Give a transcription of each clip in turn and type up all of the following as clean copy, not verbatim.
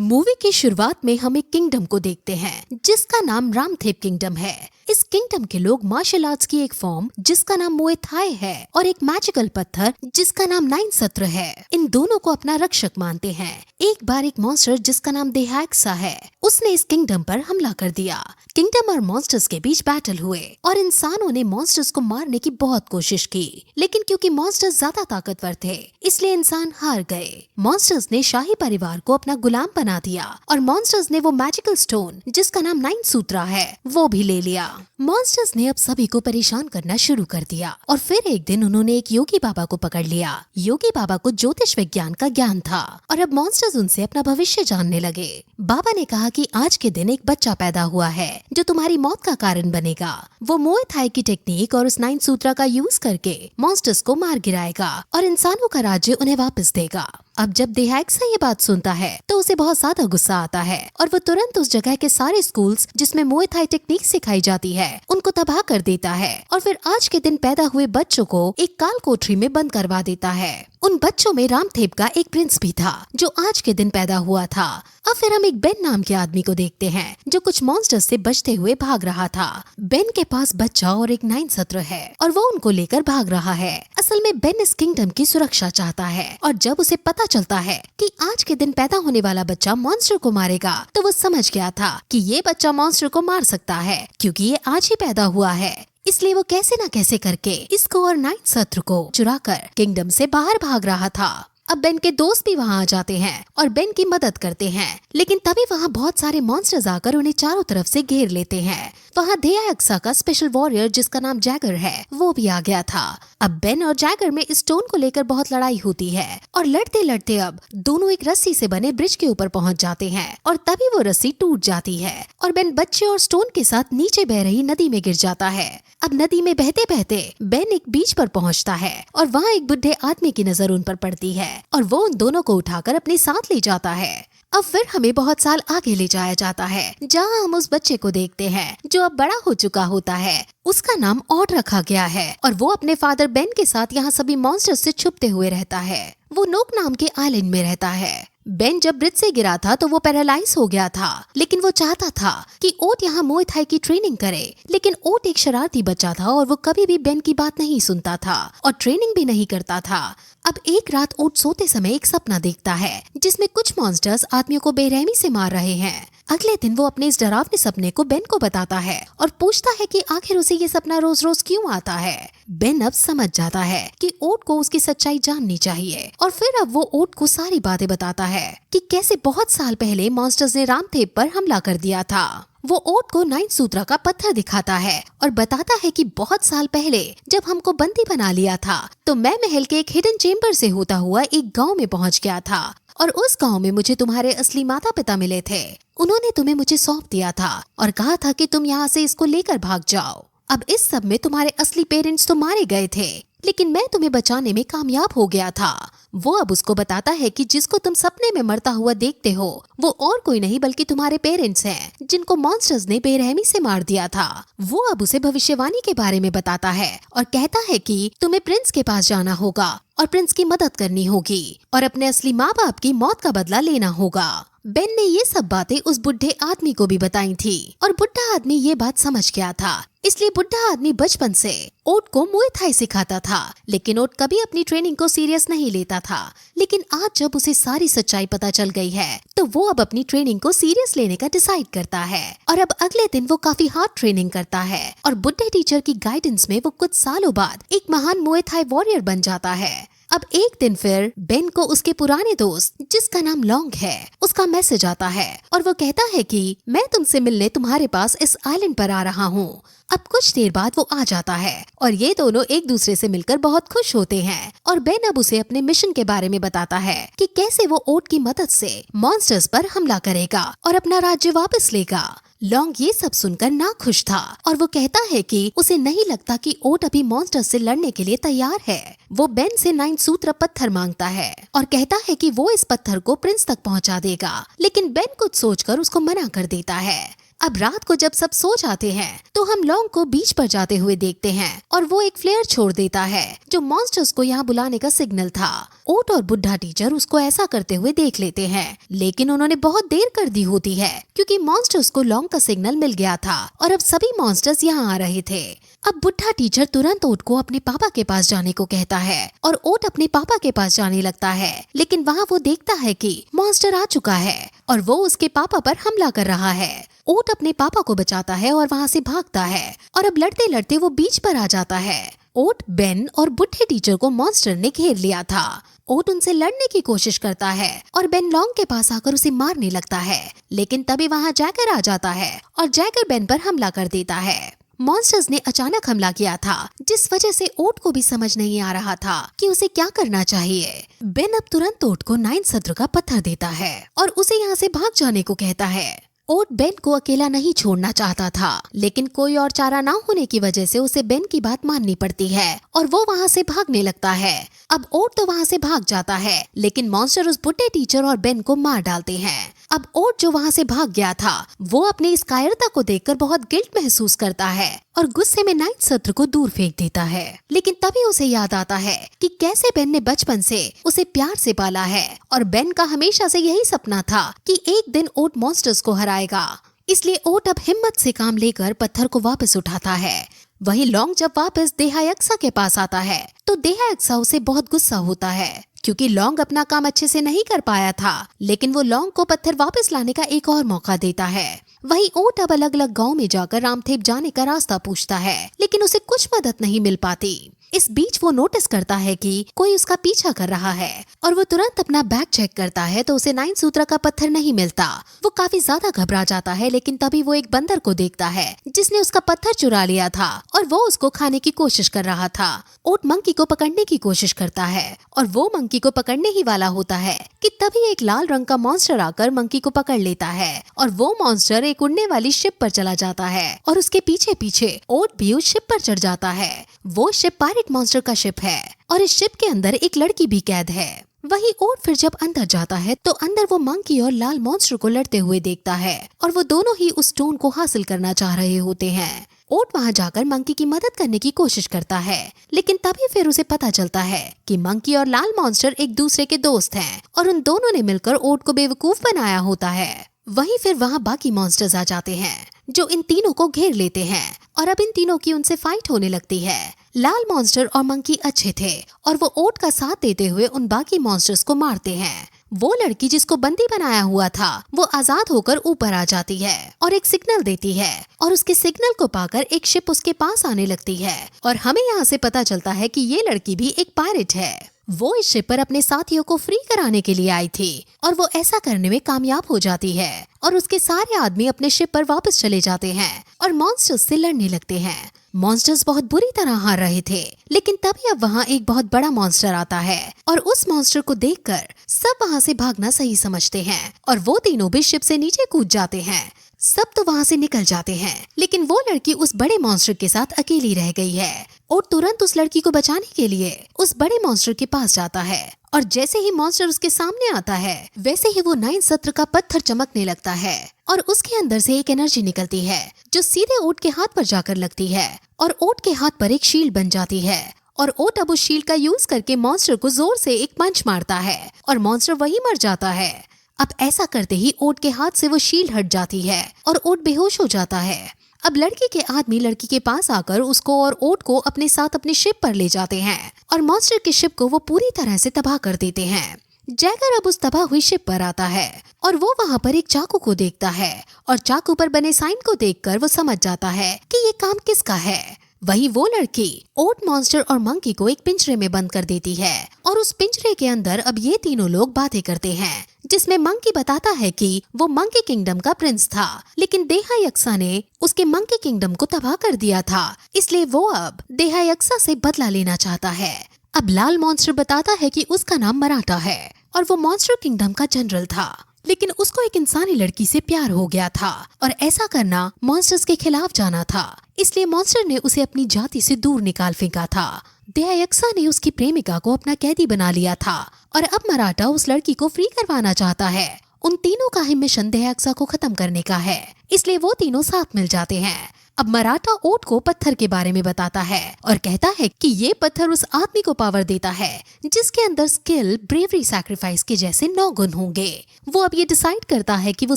Movie की शुरुआत में हम एक किंगडम को देखते हैं जिसका नाम रामथेप किंगडम है। इस किंगडम के लोग मार्शल आर्ट्स की एक फॉर्म जिसका नाम मुए थाई है और एक मैजिकल पत्थर जिसका नाम नाइन सत्र है, इन दोनों को अपना रक्षक मानते हैं। एक बार एक मॉन्स्टर जिसका नाम देहाक्सा है, उसने इस किंगडम पर हमला कर दिया। किंगडम और मॉन्स्टर्स के बीच बैटल हुए और इंसानों ने मॉन्स्टर्स को मारने की बहुत कोशिश की, लेकिन क्योंकि मॉन्स्टर्स ज्यादा ताकतवर थे इसलिए इंसान हार गए। मॉन्स्टर्स ने शाही परिवार को अपना गुलाम बना दिया और मॉन्स्टर्स ने वो मैजिकल स्टोन जिसका नाम नाइन सूत्रा है वो भी ले लिया। मॉन्स्टर्स ने अब सभी को परेशान करना शुरू कर दिया और फिर एक दिन उन्होंने एक योगी बाबा को पकड़ लिया। योगी बाबा को ज्योतिष विज्ञान का ज्ञान था और अब मॉन्स्टर्स उनसे अपना भविष्य जानने लगे। बाबा ने कहा कि आज के दिन एक बच्चा पैदा हुआ है जो तुम्हारी मौत का कारण बनेगा। वो मुए थाई की टेक्निक और उस नाइन सूत्रा का यूज करके मॉन्स्टर्स को मार गिराएगा और इंसानों का राज्य उन्हें वापस देगा। अब जब देहाक्सा ये बात सुनता है तो उसे बहुत ज्यादा गुस्सा आता है और वो तुरंत उस जगह के सारे स्कूल्स जिसमें मुए थाई टेक्निक सिखाई जाती है उनको तबाह कर देता है और फिर आज के दिन पैदा हुए बच्चों को एक काल कोठरी में बंद करवा देता है। उन बच्चों में रामथेप का एक प्रिंस भी था जो आज के दिन पैदा हुआ था। अब फिर हम एक बेन नाम के आदमी को देखते हैं जो कुछ मॉन्स्टर्स से बचते हुए भाग रहा था। बेन के पास बच्चा और एक नाइन सत्र है और वो उनको लेकर भाग रहा है। असल में बेन इस किंगडम की सुरक्षा चाहता है और जब उसे पता चलता है कि आज के दिन पैदा होने वाला बच्चा मॉन्स्टर को मारेगा तो वो समझ गया था कि ये बच्चा मॉन्स्टर को मार सकता है क्योंकि ये आज ही पैदा हुआ है। इसलिए वो कैसे न कैसे करके इसको और नाइन सत्र को चुराकर किंगडम से बाहर भाग रहा था। अब बेन के दोस्त भी वहाँ आ जाते हैं और बेन की मदद करते हैं, लेकिन तभी वहाँ बहुत सारे मॉन्स्टर्स आकर उन्हें चारों तरफ से घेर लेते हैं। वहाँ देहाक्सा का स्पेशल वॉरियर जिसका नाम जैगर है वो भी आ गया था। अब बेन और जैगर में इस स्टोन को लेकर बहुत लड़ाई होती है और लड़ते लड़ते अब दोनों एक रस्सी से बने ब्रिज के ऊपर पहुँच जाते हैं और तभी वो रस्सी टूट जाती है और बेन बच्चे और स्टोन के साथ नीचे बह रही नदी में गिर जाता है। अब नदी में बहते बहते बेन एक बीच पर पहुंचता है और वहाँ एक बुढ़े आदमी की नजर उन पर पड़ती है और वो उन दोनों को उठाकर अपने साथ ले जाता है। अब फिर हमें बहुत साल आगे ले जाया जाता है जहाँ हम उस बच्चे को देखते हैं जो अब बड़ा हो चुका होता है। उसका नाम ऑड रखा गया है और वो अपने फादर बेन के साथ यहाँ सभी मॉन्स्टर्स से छुपते हुए रहता है। वो नोक नाम के आइलैंड में रहता है। बेन जब ब्रिज से गिरा था तो वो पैरालाइज हो गया था, लेकिन वो चाहता था कि ओट यहाँ मुए थाई की ट्रेनिंग करे, लेकिन ओट एक शरारती बच्चा था और वो कभी भी बेन की बात नहीं सुनता था और ट्रेनिंग भी नहीं करता था। अब एक रात ओट सोते समय एक सपना देखता है जिसमें कुछ मॉन्स्टर्स आदमियों को बेरहमी से मार रहे हैं। अगले दिन वो अपने इस डरावने सपने को बेन को बताता है और पूछता है कि आखिर उसे ये सपना रोज रोज क्यों आता है। बेन अब समझ जाता है कि ओट को उसकी सच्चाई जाननी चाहिए और फिर अब वो ओट को सारी बातें बताता है कि कैसे बहुत साल पहले मॉन्स्टर्स ने रामथेप पर हमला कर दिया था। वो ओट को नाइन सूत्रा का पत्थर दिखाता है और बताता है कि बहुत साल पहले जब हमको बंदी बना लिया था तो मैं महल के एक हिडन चेम्बर से होता हुआ एक गांव में पहुंच गया था और उस गांव में मुझे तुम्हारे असली माता पिता मिले थे। उन्होंने तुम्हें मुझे सौंप दिया था और कहा था कि तुम यहाँ से इसको लेकर भाग जाओ। अब इस सब में तुम्हारे असली पेरेंट्स तो मारे गए थे, लेकिन मैं तुम्हें बचाने में कामयाब हो गया था। वो अब उसको बताता है कि जिसको तुम सपने में मरता हुआ देखते हो वो और कोई नहीं बल्कि तुम्हारे पेरेंट्स हैं जिनको मॉन्स्टर्स ने बेरहमी से मार दिया था। वो अब उसे भविष्यवाणी के बारे में बताता है और कहता है कि तुम्हें प्रिंस के पास जाना होगा और प्रिंस की मदद करनी होगी और अपने असली माँ बाप की मौत का बदला लेना होगा। बेन ने ये सब बातें उस बुढ़े आदमी को भी बताई थी और बुढ़ा आदमी ये बात समझ गया था, इसलिए बुढ़ा आदमी बचपन से ओट को मुए थाई सिखाता था, लेकिन ओट कभी अपनी ट्रेनिंग को सीरियस नहीं लेता था। लेकिन आज जब उसे सारी सच्चाई पता चल गई है तो वो अब अपनी ट्रेनिंग को सीरियस लेने का डिसाइड करता है और अब अगले दिन वो काफी हार्ड ट्रेनिंग करता है और बुढ़े टीचर की गाइडेंस में वो कुछ सालों बाद एक महान मुए थाई वॉरियर बन जाता है। अब एक दिन फिर बेन को उसके पुराने दोस्त जिसका नाम लॉन्ग है उसका मैसेज आता है और वो कहता है कि मैं तुमसे मिलने तुम्हारे पास इस आइलैंड पर आ रहा हूँ। अब कुछ देर बाद वो आ जाता है और ये दोनों एक दूसरे से मिलकर बहुत खुश होते हैं और बेन अब उसे अपने मिशन के बारे में बताता है कि कैसे वो ओट की मदद से मॉन्स्टर्स पर हमला करेगा और अपना राज्य वापस लेगा। लॉन्ग ये सब सुनकर नाखुश था और वो कहता है कि उसे नहीं लगता कि ओट अभी मॉन्स्टर से लड़ने के लिए तैयार है। वो बेन से नाइन सूत्र पत्थर मांगता है और कहता है कि वो इस पत्थर को प्रिंस तक पहुंचा देगा, लेकिन बेन कुछ सोचकर उसको मना कर देता है। अब रात को जब सब सो जाते हैं तो हम लॉन्ग को बीच पर जाते हुए देखते हैं और वो एक फ्लेयर छोड़ देता है जो मॉन्स्टर्स को यहाँ बुलाने का सिग्नल था। ओट और बुढ़ा टीचर उसको ऐसा करते हुए देख लेते हैं, लेकिन उन्होंने बहुत देर कर दी होती है क्योंकि मॉन्स्टर्स को लॉन्ग का सिग्नल मिल गया था और अब सभी मॉन्स्टर्स यहाँ आ रहे थे। अब बुढ़ा टीचर तुरंत ओट को अपने पापा के पास जाने को कहता है और ओट अपने पापा के पास जाने लगता है, लेकिन वहाँ वो देखता है कि मॉन्स्टर आ चुका है और वो उसके पापा पर हमला कर रहा है। ओट अपने पापा को बचाता है और वहाँ से भागता है और अब लड़ते लड़ते वो बीच पर आ जाता है। ओट, बेन और बुढ़े टीचर को मॉन्स्टर ने घेर लिया था। ओट उनसे लड़ने की कोशिश करता है और बेन लॉन्ग के पास आकर उसे मारने लगता है, लेकिन तभी वहाँ जैकर आ जाता है और जैकर बेन पर हमला कर देता है। मॉन्स्टर्स ने अचानक हमला किया था जिस वजह से ओट को भी समझ नहीं आ रहा था कि उसे क्या करना चाहिए। बेन अब तुरंत ओट को 9 सत्र का पत्थर देता है और उसे यहाँ से भाग जाने को कहता है। ओट बेन को अकेला नहीं छोड़ना चाहता था, लेकिन कोई और चारा ना होने की वजह से उसे बेन की बात माननी पड़ती है और वो वहाँ से भागने लगता है। अब ओट तो वहाँ से भाग जाता है, लेकिन मॉन्स्टर उस बुढ़े टीचर और बेन को मार डालते हैं। अब ओट जो वहाँ से भाग गया था वो अपनी इस कायरता को देखकर बहुत गिल्ट महसूस करता है और गुस्से में 9 सत्र को दूर फेंक देता है। लेकिन तभी उसे याद आता है कि कैसे बेन ने बचपन से उसे प्यार से पाला है और बेन का हमेशा से यही सपना था कि एक दिन ओट मॉन्स्टर्स को हराएगा। इसलिए ओट अब हिम्मत से काम लेकर पत्थर को वापस उठाता है। वहीं लॉन्ग जब वापस देहायक्सा के पास आता है तो देहायक्सा उसे बहुत गुस्सा होता है क्योंकि लॉन्ग अपना काम अच्छे से नहीं कर पाया था, लेकिन वो लॉन्ग को पत्थर वापस लाने का एक और मौका देता है। वहीं ओट अब अलग अलग गांव में जाकर रामथेप जाने का रास्ता पूछता है, लेकिन उसे कुछ मदद नहीं मिल पाती। इस बीच वो नोटिस करता है कि कोई उसका पीछा कर रहा है और वो तुरंत अपना बैग चेक करता है तो उसे 9 सूत्र का पत्थर नहीं मिलता। वो काफी ज्यादा घबरा जाता है, लेकिन तभी वो एक बंदर को देखता है जिसने उसका पत्थर चुरा लिया था और वो उसको खाने की कोशिश कर रहा था। ओट मंकी को पकड़ने की कोशिश करता है और वो मंकी को पकड़ने ही वाला होता है कि तभी एक लाल रंग का मॉन्स्टर आकर मंकी को पकड़ लेता है और वो मॉन्स्टर एक उड़ने वाली शिप पर चला जाता है और उसके पीछे पीछे ओट भी उस शिप पर चढ़ जाता है। वो शिप पायरेट मॉन्स्टर का शिप है और इस शिप के अंदर एक लड़की भी कैद है। वहीं ओट फिर जब अंदर जाता है तो अंदर वो मंकी और लाल मॉन्स्टर को लड़ते हुए देखता है और वो दोनों ही उस स्टोन को हासिल करना चाह रहे होते हैं। ओट वहाँ जाकर मंकी की मदद करने की कोशिश करता है, लेकिन तभी फिर उसे पता चलता है कि मंकी और लाल मॉन्स्टर एक दूसरे के दोस्त हैं और उन दोनों ने मिलकर ओट को बेवकूफ बनाया होता है। वहीं फिर वहाँ बाकी मॉन्स्टर्स आ जाते हैं जो इन तीनों को घेर लेते हैं और अब इन तीनों की उनसे फाइट होने लगती है। लाल मॉन्स्टर और मंकी अच्छे थे और वो ओट का साथ देते हुए उन बाकी मॉन्स्टर्स को मारते हैं। वो लड़की जिसको बंदी बनाया हुआ था वो आजाद होकर ऊपर आ जाती है और एक सिग्नल देती है और उसके सिग्नल को पाकर एक शिप उसके पास आने लगती है और हमें यहाँ से पता चलता है कि ये लड़की भी एक पायरेट है। वो इस शिप पर अपने साथियों को फ्री कराने के लिए आई थी और वो ऐसा करने में कामयाब हो जाती है और उसके सारे आदमी अपने शिप पर वापस चले जाते हैं और मॉन्स्टर्स से लड़ने लगते हैं। मॉन्स्टर्स बहुत बुरी तरह हार रहे थे, लेकिन तभी अब वहाँ एक बहुत बड़ा मॉन्स्टर आता है और उस मॉन्स्टर को देखकर सब वहाँ से भागना सही समझते हैं और वो तीनों भी शिप से नीचे कूद जाते हैं। सब तो वहाँ से निकल जाते हैं, लेकिन वो लड़की उस बड़े मॉन्स्टर के साथ अकेली रह गई है और तुरंत उस लड़की को बचाने के लिए उस बड़े मॉन्स्टर के पास जाता है और जैसे ही मॉन्स्टर उसके सामने आता है वैसे ही वो 9 सत्र का पत्थर चमकने लगता है और उसके अंदर से एक एनर्जी निकलती है जो सीधे ओट के हाथ पर जाकर लगती है और ओट के हाथ पर एक शील्ड बन जाती है और ओट अब उस शील्ड का यूज करके मॉन्स्टर को जोर से एक पंच मारता है और मॉन्स्टर वही मर जाता है। अब ऐसा करते ही ओट के हाथ से वो शील्ड हट जाती है और ओट बेहोश हो जाता है। अब लड़की के आदमी लड़की के पास आकर उसको और ओट को अपने साथ अपनी शिप पर ले जाते हैं और मॉन्स्टर की शिप को वो पूरी तरह से तबाह कर देते हैं। जैकर अब उस तबाह हुई शिप पर आता है और वो वहाँ पर एक चाकू को देखता है और चाकू पर बने साइन को देखकर वो समझ जाता है कि ये काम किसका है। वहीं वो लड़की ओट, मॉन्स्टर और मंकी को एक पिंजरे में बंद कर देती है और उस पिंजरे के अंदर अब ये तीनों लोग बातें करते हैं, जिसमें मंकी बताता है कि वो मंकी किंगडम का प्रिंस था, लेकिन देहायक्सा ने उसके मंकी किंगडम को तबाह कर दिया था, इसलिए वो अब देहायक्सा से बदला लेना चाहता है। अब लाल मॉन्स्टर बताता है कि उसका नाम मराठा है और वो मॉन्स्टर किंगडम का जनरल था, लेकिन उसको एक इंसानी लड़की से प्यार हो गया था और ऐसा करना मॉन्स्टर्स के खिलाफ जाना था, इसलिए मॉन्स्टर ने उसे अपनी जाति से दूर निकाल फेंका था। देहायक्सा ने उसकी प्रेमिका को अपना कैदी बना लिया था और अब मराठा उस लड़की को फ्री करवाना चाहता है उन तीनों का ही मिशन दयाक्सा को खत्म करने का है, इसलिए वो तीनों साथ मिल जाते हैं। अब मराठा ओट को पत्थर के बारे में बताता है और कहता है कि ये पत्थर उस आदमी को पावर देता है जिसके अंदर स्किल, ब्रेवरी, सैक्रिफाइस के जैसे 9 गुण होंगे। वो अब ये डिसाइड करता है कि वो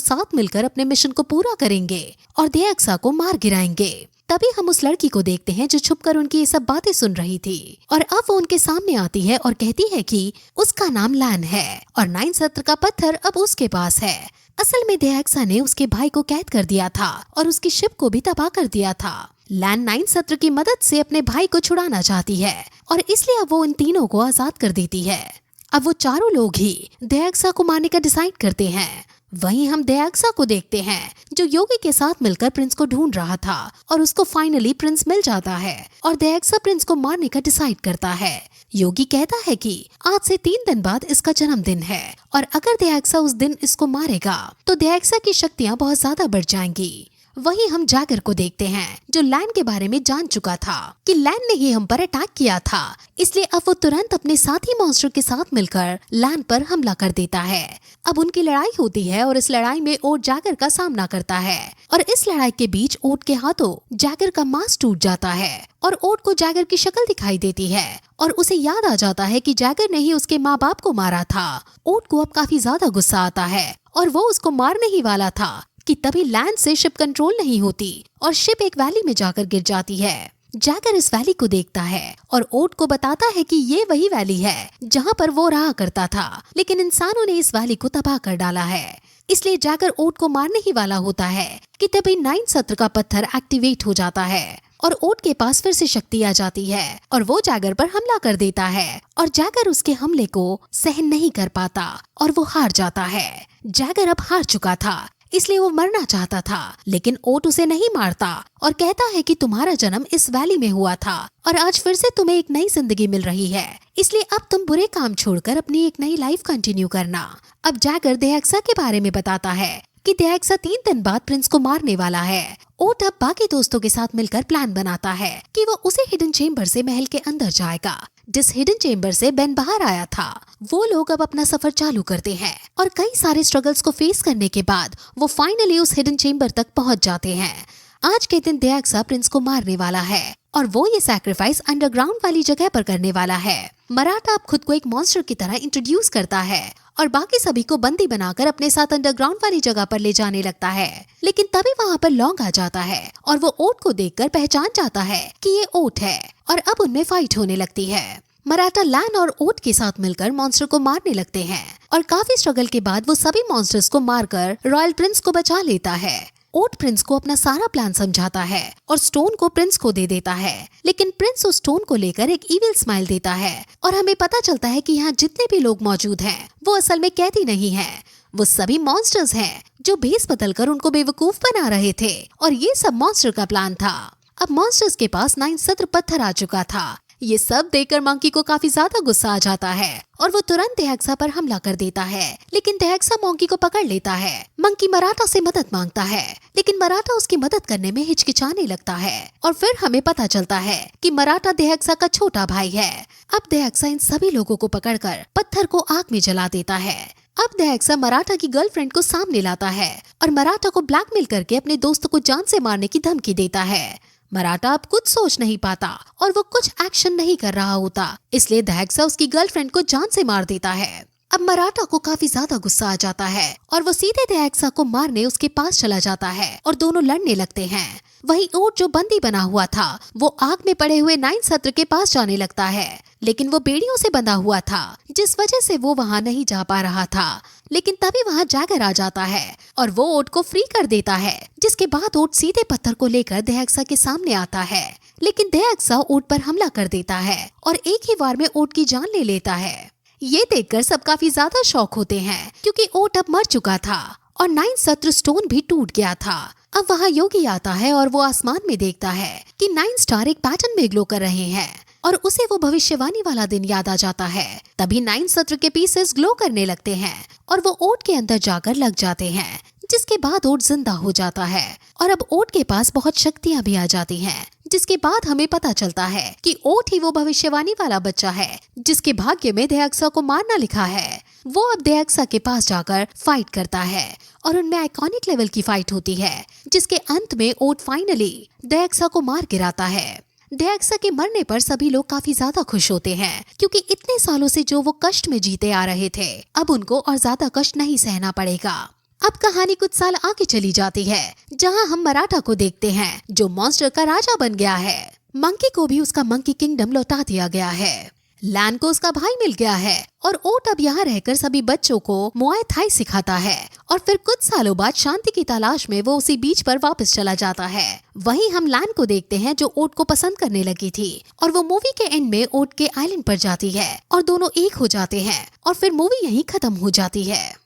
साथ मिलकर अपने मिशन को पूरा करेंगे और दयाक्सा को मार गिराएंगे। तभी हम उस लड़की को देखते हैं जो छुपकर उनकी ये सब बातें सुन रही थी और अब वो उनके सामने आती है और कहती है कि उसका नाम लैन है और 9 सत्र का पत्थर अब उसके पास है। असल में दयाक्सा ने उसके भाई को कैद कर दिया था और उसकी शिप को भी तबाह कर दिया था। लैन 9 सत्र की मदद से अपने भाई को छुड़ाना चाहती है और इसलिए अब वो इन तीनों को आजाद कर देती है। अब वो चारों लोग ही दयाक्सा को मारने का डिसाइड करते हैं। वहीं हम दयाक्सा को देखते हैं जो योगी के साथ मिलकर प्रिंस को ढूंढ रहा था और उसको फाइनली प्रिंस मिल जाता है और दयाक्सा प्रिंस को मारने का डिसाइड करता है। योगी कहता है कि आज से 3 दिन बाद इसका जन्मदिन है और अगर दयाक्सा उस दिन इसको मारेगा तो दयाक्सा की शक्तियाँ बहुत ज्यादा बढ़ जाएंगी। वहीं हम जैगर को देखते हैं जो लैन के बारे में जान चुका था कि लैन ने ही हम पर अटैक किया था, इसलिए अब वो तुरंत अपने साथी मॉन्स्टर के साथ मिलकर लैन पर हमला कर देता है। अब उनकी लड़ाई होती है और इस लड़ाई में ओट जैगर का सामना करता है और इस लड़ाई के बीच ओट के हाथों जैगर का मांस टूट जाता है और ओट को जैगर की शक्ल दिखाई देती है और उसे याद आ जाता है कि जैगर ने ही उसके माँ बाप को मारा था। ओट को अब काफी ज्यादा गुस्सा आता है और वो उसको मारने ही वाला था कि तभी लैंड से शिप कंट्रोल नहीं होती और शिप एक वैली में जाकर गिर जाती है। जैगर इस वैली को देखता है और ओट को बताता है कि ये वही वैली है जहाँ पर वो रहा करता था, लेकिन इंसानों ने इस वैली को तबाह कर डाला है। इसलिए जैगर ओट को मारने ही वाला होता है कि तभी 9 सत्र का पत्थर एक्टिवेट हो जाता है और ओट के पास फिर से शक्ति आ जाती है और वो जैगर पर हमला कर देता है और जैगर उसके हमले को सहन नहीं कर पाता और वो हार जाता है। जैगर अब हार चुका था, इसलिए वो मरना चाहता था, लेकिन ओट उसे नहीं मारता और कहता है कि तुम्हारा जन्म इस वैली में हुआ था और आज फिर से तुम्हें एक नई जिंदगी मिल रही है, इसलिए अब तुम बुरे काम छोड़कर अपनी एक नई लाइफ कंटिन्यू करना। अब जैगर दयाक्सा के बारे में बताता है कि दयाक्सा 3 दिन बाद प्रिंस को मारने वाला है। ओट अब बाकी दोस्तों के साथ मिलकर प्लान बनाता है कि वो उसे हिडन चेम्बर से महल के अंदर जाएगा जिस हिडन चेम्बर से बेन बाहर आया था। वो लोग अब अपना सफर चालू करते हैं और कई सारे स्ट्रगल्स को फेस करने के बाद वो फाइनली उस हिडन चेम्बर तक पहुंच जाते हैं। आज के दिन दयाक्सा प्रिंस को मारने वाला है और वो ये सैक्रिफाइस अंडरग्राउंड वाली जगह पर करने वाला है। मराठा अब खुद को एक मॉन्स्टर की तरह इंट्रोड्यूस करता है और बाकी सभी को बंदी बनाकर अपने साथ अंडरग्राउंड वाली जगह पर ले जाने लगता है, लेकिन तभी वहाँ पर लॉन्ग आ जाता है और वो ओट को देखकर पहचान जाता है कि ये ओट है और अब उनमें फाइट होने लगती है। मराठा लैन और ओट के साथ मिलकर मॉन्स्टर को मारने लगते हैं और काफी स्ट्रगल के बाद वो सभी मॉन्स्टर्स को मारकर रॉयल प्रिंस को बचा लेता है। ओट प्रिंस को अपना सारा प्लान समझाता है और स्टोन को प्रिंस को दे देता है, लेकिन प्रिंस उस स्टोन को लेकर एक इविल स्माइल देता है और हमें पता चलता है कि यहाँ जितने भी लोग मौजूद हैं वो असल में कैदी नहीं है, वो सभी मॉन्स्टर्स हैं जो भेस बदलकर उनको बेवकूफ बना रहे थे और ये सब मॉन्स्टर का प्लान था। अब मॉन्स्टर्स के पास 9 सत्र पत्थर आ चुका था। ये सब देखकर मंकी को काफी ज्यादा गुस्सा आ जाता है और वो तुरंत दयाक्सा पर हमला कर देता है, लेकिन दयाक्सा मंकी को पकड़ लेता है। मंकी मराठा से मदद मांगता है, लेकिन मराठा उसकी मदद करने में हिचकिचाने लगता है और फिर हमें पता चलता है कि मराठा दयाक्सा का छोटा भाई है। अब दयाक्सा इन सभी लोगों को पकड़कर पत्थर को आग में जला देता है। अब दयाक्सा मराठा की गर्लफ्रेंड को सामने लाता है और मराठा को ब्लैकमेल करके अपने दोस्त को जान से मारने की धमकी देता है। मराठा अब कुछ सोच नहीं पाता और वो कुछ एक्शन नहीं कर रहा होता, इसलिए दयाक्सा उसकी गर्लफ्रेंड को जान से मार देता है। अब मराठा को काफी ज्यादा गुस्सा आ जाता है और वो सीधे दयाक्सा को मारने उसके पास चला जाता है और दोनों लड़ने लगते हैं। वहीं ओट जो बंदी बना हुआ था वो आग में पड़े हुए 9 सत्र के पास जाने लगता है, लेकिन वो बेड़ियों से बंधा हुआ था जिस वजह से वो वहाँ नहीं जा पा रहा था। लेकिन तभी वहाँ जैगर आ जाता है और वो ओट को फ्री कर देता है, जिसके बाद ओट सीधे पत्थर को लेकर दयाक्सा के सामने आता है, लेकिन दयाक्सा ओट पर हमला कर देता है और एक ही वार में ओट की जान ले लेता है। ये देखकर सब काफी ज्यादा शॉक होते हैं क्योंकि ओट अब मर चुका था और 9 सत्र स्टोन भी टूट गया था। अब वहाँ योगी आता है और वो आसमान में देखता है कि 9 स्टार एक पैटर्न में ग्लो कर रहे हैं और उसे वो भविष्यवाणी वाला दिन याद आ जाता है। तभी 9 सत्र के पीसेस ग्लो करने लगते हैं और वो ओट के अंदर जाकर लग जाते हैं, जिसके बाद ओट जिंदा हो जाता है और अब ओट के पास बहुत शक्तियाँ भी आ जाती हैं, जिसके बाद हमें पता चलता है कि ओट ही वो भविष्यवाणी वाला बच्चा है जिसके भाग्य में दयाक्सा को मारना लिखा है। वो अब डेक्सा के पास जाकर फाइट करता है और उनमें आइकॉनिक लेवल की फाइट होती है, जिसके अंत में ओट फाइनली डेक्सा को मार गिराता है। डेक्सा के मरने पर सभी लोग काफी ज्यादा खुश होते हैं, क्योंकि इतने सालों से जो वो कष्ट में जीते आ रहे थे, अब उनको और ज्यादा कष्ट नहीं सहना पड़ेगा। अब कहानी कुछ साल आगे चली जाती है, जहां हम मराठा को देखते हैं, जो मॉन्स्टर का राजा बन गया है। मंकी को भी उसका मंकी किंगडम लौटा दिया गया है। लैन को उसका भाई मिल गया है और ओट अब यहाँ रहकर सभी बच्चों को मुआय थाई सिखाता है। और फिर कुछ सालों बाद शांति की तलाश में वो उसी बीच पर वापस चला जाता है। वहीं हम लैन को देखते हैं, जो ओट को पसंद करने लगी थी, और वो मूवी के एंड में ओट के आइलैंड पर जाती है और दोनों एक हो जाते हैं और फिर मूवी यहीं खत्म हो जाती है।